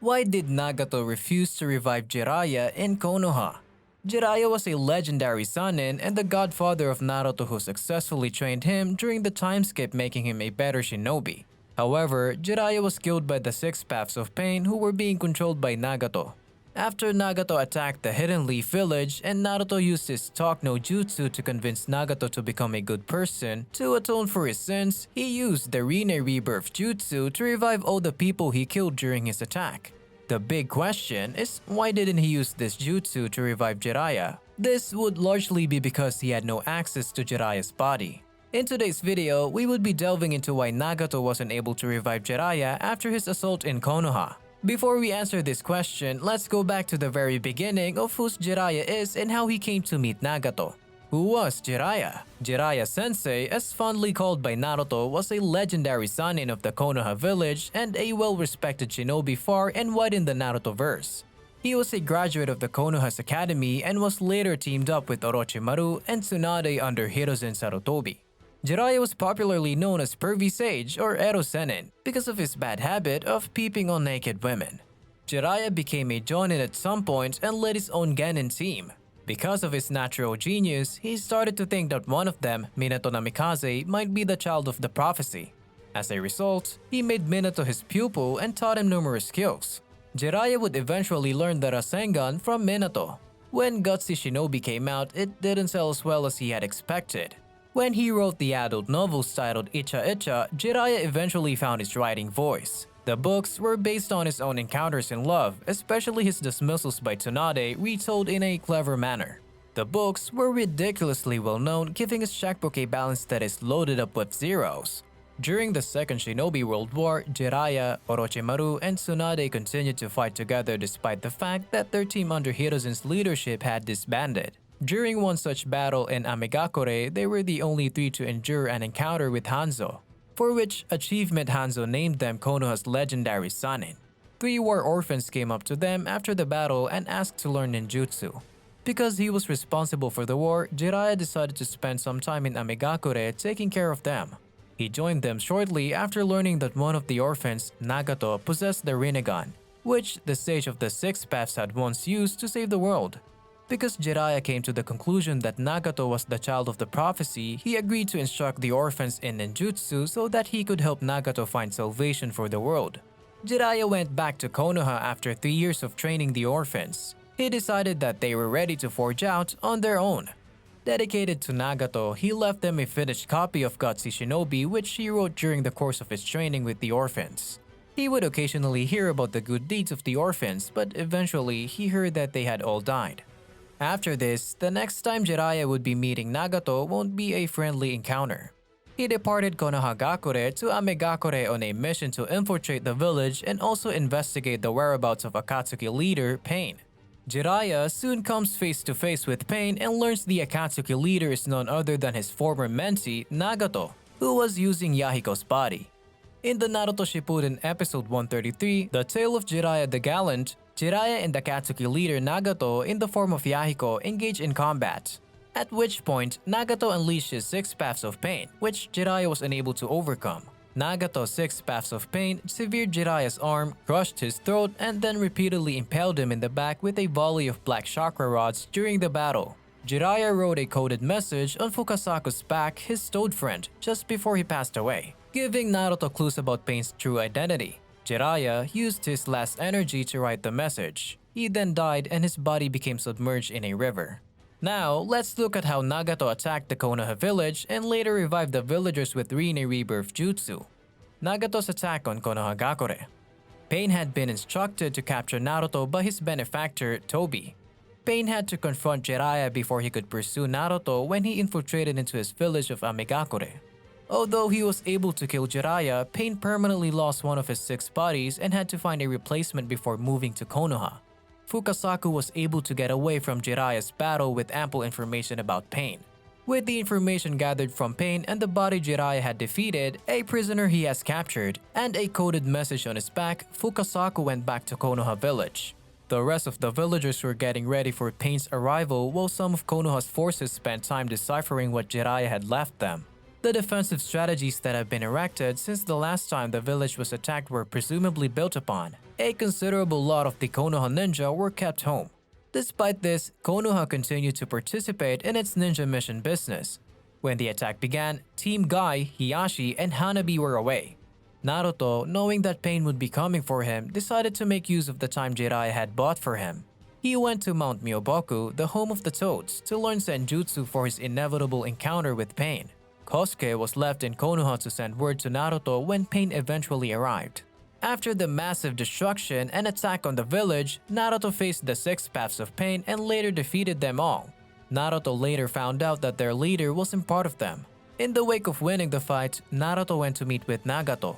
Why did Nagato refuse to revive Jiraiya in Konoha? Jiraiya was a legendary Sanin and the godfather of Naruto who successfully trained him during the time skip, making him a better shinobi. However, Jiraiya was killed by the Six Paths of Pain who were being controlled by Nagato. After Nagato attacked the Hidden Leaf village and Naruto used his Talk no Jutsu to convince Nagato to become a good person, to atone for his sins, he used the Rinne Rebirth Jutsu to revive all the people he killed during his attack. The big question is, why didn't he use this jutsu to revive Jiraiya? This would largely be because he had no access to Jiraiya's body. In today's video, we would be delving into why Nagato wasn't able to revive Jiraiya after his assault in Konoha. Before we answer this question, let's go back to the very beginning of who Jiraiya is and how he came to meet Nagato. Who was Jiraiya? Jiraiya Sensei, as fondly called by Naruto, was a legendary Sanin of the Konoha village and a well-respected shinobi far and wide in the Narutoverse. He was a graduate of the Konoha's academy and was later teamed up with Orochimaru and Tsunade under Hiruzen Sarutobi. Jiraiya was popularly known as Pervy Sage or Ero Senin because of his bad habit of peeping on naked women. Jiraiya became a jonin at some point and led his own genin team. Because of his natural genius, he started to think that one of them, Minato Namikaze, might be the child of the prophecy. As a result, he made Minato his pupil and taught him numerous skills. Jiraiya would eventually learn the Rasengan from Minato. When Gutsy Shinobi came out, it didn't sell as well as he had expected. When he wrote the adult novels titled Icha Icha, Jiraiya eventually found his writing voice. The books were based on his own encounters in love, especially his dismissals by Tsunade retold in a clever manner. The books were ridiculously well known, giving his checkbook a balance that is loaded up with zeros. During the Second Shinobi World War, Jiraiya, Orochimaru, and Tsunade continued to fight together despite the fact that their team under Hiruzen's leadership had disbanded. During one such battle in Amigakure, they were the only three to endure an encounter with Hanzo, for which achievement Hanzo named them Konoha's legendary Sanin. 3 war orphans came up to them after the battle and asked to learn ninjutsu. Because he was responsible for the war, Jiraiya decided to spend some time in Amigakure taking care of them. He joined them shortly after learning that one of the orphans, Nagato, possessed the Rinnegan, which the Sage of the Six Paths had once used to save the world. Because Jiraiya came to the conclusion that Nagato was the child of the prophecy, he agreed to instruct the orphans in ninjutsu so that he could help Nagato find salvation for the world. Jiraiya went back to Konoha after 3 years of training the orphans. He decided that they were ready to forge out on their own. Dedicated to Nagato, he left them a finished copy of Gutsy Shinobi which he wrote during the course of his training with the orphans. He would occasionally hear about the good deeds of the orphans, but eventually he heard that they had all died. After this, the next time Jiraiya would be meeting Nagato won't be a friendly encounter. He departed Konohagakure to Amigakure on a mission to infiltrate the village and also investigate the whereabouts of Akatsuki leader Pain. Jiraiya soon comes face to face with Pain and learns the Akatsuki leader is none other than his former mentee, Nagato, who was using Yahiko's body. In the Naruto Shippuden episode 133, The Tale of Jiraiya the Gallant, Jiraiya and the Akatsuki leader Nagato in the form of Yahiko engage in combat. At which point, Nagato unleashed his 6 Paths of Pain, which Jiraiya was unable to overcome. Nagato's 6 Paths of Pain severed Jiraiya's arm, crushed his throat, and then repeatedly impaled him in the back with a volley of black chakra rods during the battle. Jiraiya wrote a coded message on Fukasaku's back, his toad friend, just before he passed away, giving Naruto clues about Pain's true identity. Jiraiya used his last energy to write the message. He then died and his body became submerged in a river. Now, let's look at how Nagato attacked the Konoha village and later revived the villagers with Rinne Rebirth Jutsu. Nagato's attack on Konohagakure. Pain had been instructed to capture Naruto by his benefactor, Tobi. Pain had to confront Jiraiya before he could pursue Naruto when he infiltrated into his village of Amigakure. Although he was able to kill Jiraiya, Pain permanently lost one of his 6 bodies and had to find a replacement before moving to Konoha. Fukasaku was able to get away from Jiraiya's battle with ample information about Pain. With the information gathered from Pain and the body Jiraiya had defeated, a prisoner he has captured, and a coded message on his back, Fukasaku went back to Konoha village. The rest of the villagers were getting ready for Pain's arrival while some of Konoha's forces spent time deciphering what Jiraiya had left them. The defensive strategies that have been erected since the last time the village was attacked were presumably built upon. A considerable lot of the Konoha ninja were kept home. Despite this, Konoha continued to participate in its ninja mission business. When the attack began, Team Guy, Hiyashi, and Hanabi were away. Naruto, knowing that pain would be coming for him, decided to make use of the time Jiraiya had bought for him. He went to Mount Myoboku, the home of the Toads, to learn Senjutsu for his inevitable encounter with pain. Kosuke was left in Konoha to send word to Naruto when pain eventually arrived. After the massive destruction and attack on the village, Naruto faced the 6 paths of pain and later defeated them all. Naruto later found out that their leader wasn't part of them. In the wake of winning the fight, Naruto went to meet with Nagato.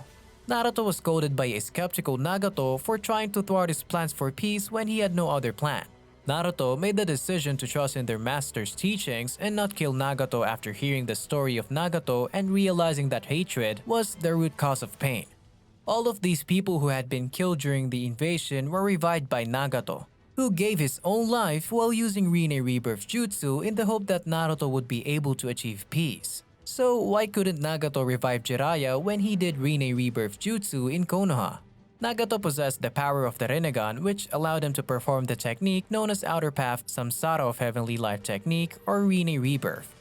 Naruto was scolded by a skeptical Nagato for trying to thwart his plans for peace when he had no other plan. Naruto made the decision to trust in their master's teachings and not kill Nagato after hearing the story of Nagato and realizing that hatred was the root cause of pain. All of these people who had been killed during the invasion were revived by Nagato, who gave his own life while using Rinne Rebirth Jutsu in the hope that Naruto would be able to achieve peace. So why couldn't Nagato revive Jiraiya when he did Rinne Rebirth Jutsu in Konoha? Nagato possessed the power of the Rinnegan, which allowed him to perform the technique known as Outer Path Samsara of Heavenly Life Technique or Rinne Rebirth.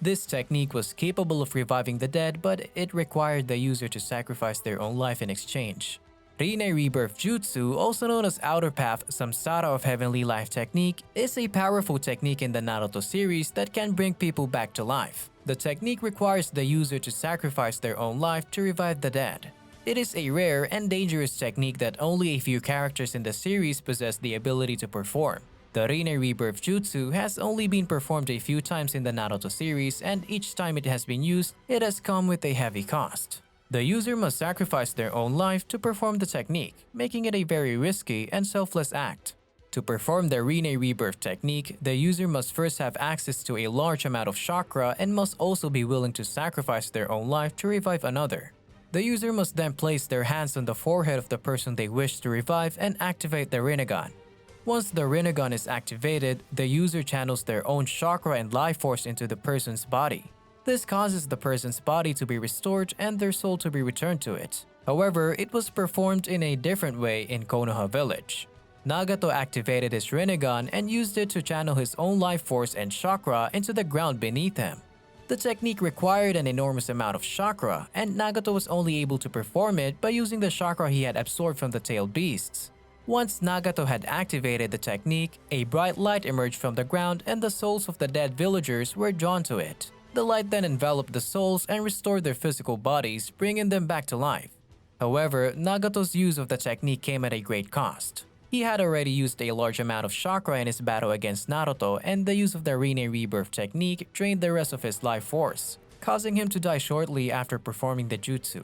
This technique was capable of reviving the dead, but it required the user to sacrifice their own life in exchange. Rinne Rebirth Jutsu, also known as Outer Path Samsara of Heavenly Life Technique, is a powerful technique in the Naruto series that can bring people back to life. The technique requires the user to sacrifice their own life to revive the dead. It is a rare and dangerous technique that only a few characters in the series possess the ability to perform. The Rinne Rebirth Jutsu has only been performed a few times in the Naruto series, and each time it has been used, it has come with a heavy cost. The user must sacrifice their own life to perform the technique, making it a very risky and selfless act. To perform the Rinne Rebirth technique, the user must first have access to a large amount of chakra and must also be willing to sacrifice their own life to revive another. The user must then place their hands on the forehead of the person they wish to revive and activate the Rinnegan. Once the Rinnegan is activated, the user channels their own chakra and life force into the person's body. This causes the person's body to be restored and their soul to be returned to it. However, it was performed in a different way in Konoha village. Nagato activated his Rinnegan and used it to channel his own life force and chakra into the ground beneath him. The technique required an enormous amount of chakra, and Nagato was only able to perform it by using the chakra he had absorbed from the tailed beasts. Once Nagato had activated the technique, a bright light emerged from the ground and the souls of the dead villagers were drawn to it. The light then enveloped the souls and restored their physical bodies, bringing them back to life. However, Nagato's use of the technique came at a great cost. He had already used a large amount of chakra in his battle against Naruto, and the use of the Rinne Rebirth technique drained the rest of his life force, causing him to die shortly after performing the jutsu.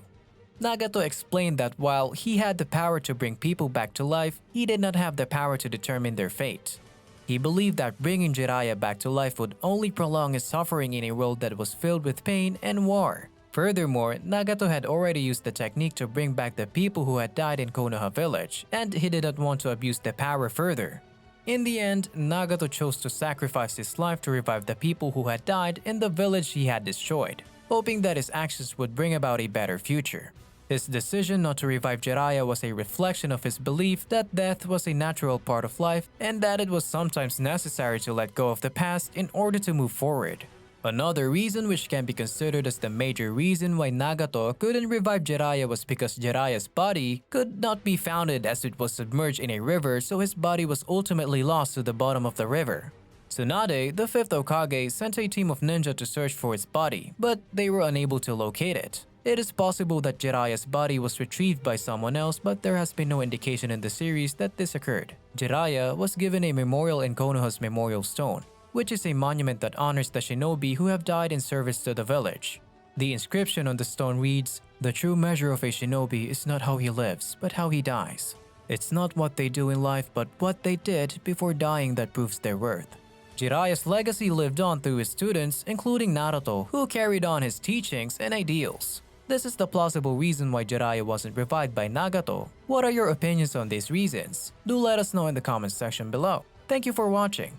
Nagato explained that while he had the power to bring people back to life, he did not have the power to determine their fate. He believed that bringing Jiraiya back to life would only prolong his suffering in a world that was filled with pain and war. Furthermore, Nagato had already used the technique to bring back the people who had died in Konoha village, and he did not want to abuse the power further. In the end, Nagato chose to sacrifice his life to revive the people who had died in the village he had destroyed, hoping that his actions would bring about a better future. His decision not to revive Jiraiya was a reflection of his belief that death was a natural part of life and that it was sometimes necessary to let go of the past in order to move forward. Another reason which can be considered as the major reason why Nagato couldn't revive Jiraiya was because Jiraiya's body could not be founded as it was submerged in a river, so his body was ultimately lost to the bottom of the river. Tsunade, the 5th Hokage, sent a team of ninja to search for its body, but they were unable to locate it. It is possible that Jiraiya's body was retrieved by someone else, but there has been no indication in the series that this occurred. Jiraiya was given a memorial in Konoha's Memorial Stone, which is a monument that honors the shinobi who have died in service to the village. The inscription on the stone reads, "The true measure of a shinobi is not how he lives, but how he dies. It's not what they do in life, but what they did before dying that proves their worth." Jiraiya's legacy lived on through his students, including Naruto, who carried on his teachings and ideals. This is the plausible reason why Jiraiya wasn't revived by Nagato. What are your opinions on these reasons? Do let us know in the comments section below. Thank you for watching.